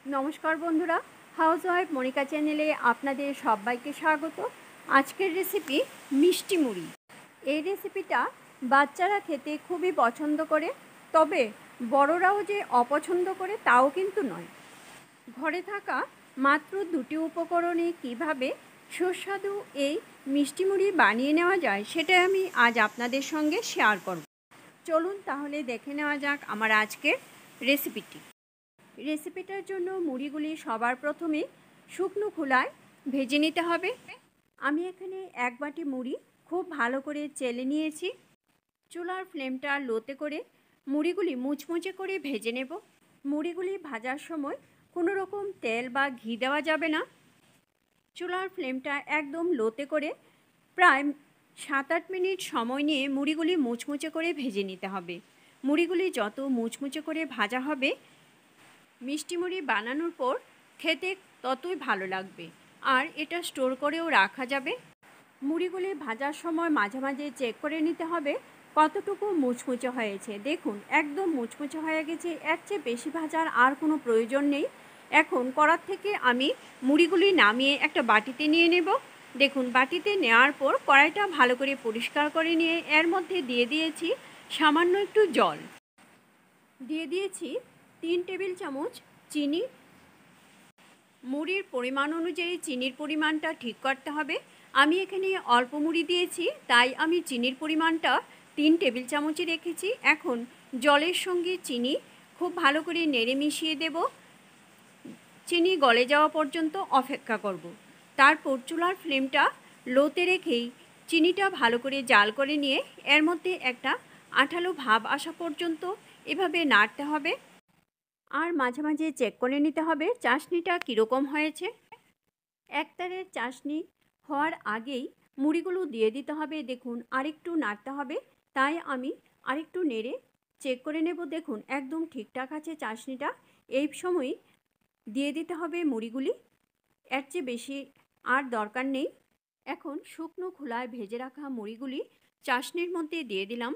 নমস্কার বন্ধুরা, হাউসওয়াইফ মনিকা চ্যানেলে আপনাদের সবাইকে স্বাগত। আজকের রেসিপি মিষ্টি মুড়ি। এই রেসিপিটা বাচ্চারা খেতে খুবই পছন্দ করে, তবে বড়রাও যে অপছন্দ করে তাও কিন্তু নয়। ঘরে থাকা মাত্র দুটি উপকরণে কিভাবে সুস্বাদু এই মিষ্টি মুড়ি বানিয়ে নেওয়া যায় সেটাই আমি আজ আপনাদের সঙ্গে শেয়ার করব। চলুন তাহলে দেখে নেওয়া যাক আমার আজকের রেসিপিটার জন্য মুড়িগুলি সবার প্রথমে শুকনো খোলায় ভেজে নিতে হবে। আমি এখানে এক বাটি মুড়ি খুব ভালো করে চেলে নিয়েছি। চুলার ফ্লেমটা লোতে করে মুড়িগুলি মুচমুচে করে ভেজে নেব। মুড়িগুলি ভাজার সময় কোনো রকম তেল বা ঘি দেওয়া যাবে না। চুলার ফ্লেমটা একদম লোতে করে প্রায় 7-8 মিনিট সময় নিয়ে মুড়িগুলি মুচমুচে করে ভেজে নিতে হবে। মুড়িগুলি যত মুচমুচে করে ভাজা হবে, মিষ্টি মুড়ি বানানোর পর খেতে ততই ভালো লাগবে, আর এটা স্টোর করেও রাখা যাবে। মুড়িগুলি ভাজার সময় মাঝে মাঝে চেক করে নিতে হবে কতটুকু মুচমুচে হয়েছে। দেখুন একদম মুচমুচে হয়ে গেছে, এর চেয়ে বেশি ভাজার আর কোনো প্রয়োজন নেই। এখন কড়ার থেকে আমি মুড়িগুলি নামিয়ে একটা বাটিতে নিয়ে নেব। দেখুন বাটিতে নেওয়ার পর কড়াইটা ভালো করে পরিষ্কার করে নিয়ে এর মধ্যে দিয়ে দিয়েছি সামান্য একটু জল, দিয়ে দিয়েছি 3 টেবিল চামচ চিনি। মুড়ির পরিমাণ অনুযায়ী চিনির পরিমাণটা ঠিক করতে হবে। আমি এখানে অল্প মুড়ি দিয়েছি, তাই আমি চিনির পরিমাণটা 3 টেবিল চামচই রেখেছি। এখন জলের সঙ্গে চিনি খুব ভালো করে নেড়ে মিশিয়ে দেব। চিনি গলে যাওয়া পর্যন্ত অপেক্ষা করব। তারপর চুলার ফ্লেমটা লোতে রেখেই চিনিটা ভালো করে জাল করে নিয়ে এর মধ্যে একটা আঠালো ভাব আসা পর্যন্ত এভাবে নাড়তে হবে, আর মাঝে মাঝে চেক করে নিতে হবে চাশনিটা কীরকম হয়েছে। একতারের চাশনি হওয়ার আগেই মুড়িগুলো দিয়ে দিতে হবে। দেখুন আরেকটু নাড়তে হবে, তাই আমি আরেকটু নেড়ে চেক করে নেব। দেখুন একদম ঠিকঠাক আছে চাশনিটা। এই সময় দিয়ে দিতে হবে মুড়িগুলি, এর চেয়ে বেশি আর দরকার নেই। এখন শুকনো খোলায় ভেজে রাখা মুড়িগুলি চাশনির মধ্যে দিয়ে দিলাম।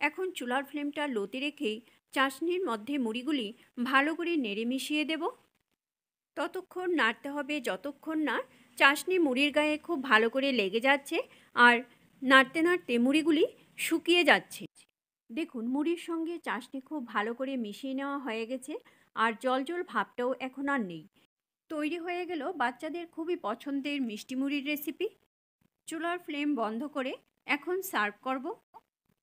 এখন চুলার ফ্লেমটা লোতে রেখেই চাশনির মধ্যে মুড়িগুলি ভালো করে নেড়ে মিশিয়ে দেব। ততক্ষণ নাড়তে হবে যতক্ষণ না চাশনি মুড়ির গায়ে খুব ভালো করে লেগে যাচ্ছে আর নাড়তে নাড়তে মুড়িগুলি শুকিয়ে যাচ্ছে। দেখুন মুড়ির সঙ্গে চাশনি খুব ভালো করে মিশিয়ে নেওয়া হয়ে গেছে, আর জল জল ভাবটাও এখন আর নেই। তৈরি হয়ে গেল বাচ্চাদের খুবই পছন্দের মিষ্টি মুড়ির রেসিপি। চুলার ফ্লেম বন্ধ করে এখন সার্ভ করব।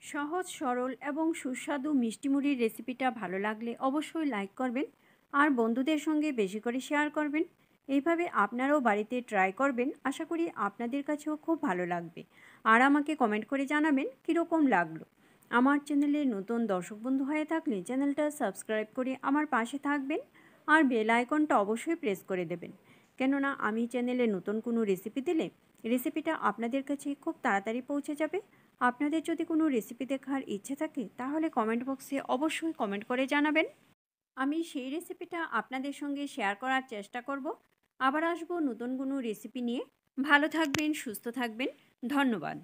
সহজ সরল এবং সুস্বাদু মিষ্টি মুড়ির রেসিপিটা ভালো লাগলে অবশ্যই লাইক করবেন আর বন্ধুদের সঙ্গে বেশি করে শেয়ার করবেন। এইভাবে আপনারাও বাড়িতে ট্রাই করবেন, আশা করি আপনাদের কাছেও খুব ভালো লাগবে। আর আমাকে কমেন্ট করে জানাবেন কীরকম লাগলো। আমার চ্যানেলে নতুন দর্শক বন্ধু হয়ে থাকলে চ্যানেলটা সাবস্ক্রাইব করে আমার পাশে থাকবেন আর বেল আইকনটা অবশ্যই প্রেস করে দেবেন, কেননা আমি চ্যানেলে নতুন কোনো রেসিপি দিলে রেসিপিটা আপনাদের কাছে খুব তাড়াতাড়ি পৌঁছে যাবে। আপনাদের যদি কোনো রেসিপি দেখার ইচ্ছে থাকে তাহলে কমেন্ট বক্সে অবশ্যই কমেন্ট করে জানাবেন, আমি সেই রেসিপিটা আপনাদের সঙ্গে শেয়ার করার চেষ্টা করব। আবার আসবো নতুন কোনো রেসিপি নিয়ে। ভালো থাকবেন, সুস্থ থাকবেন, ধন্যবাদ।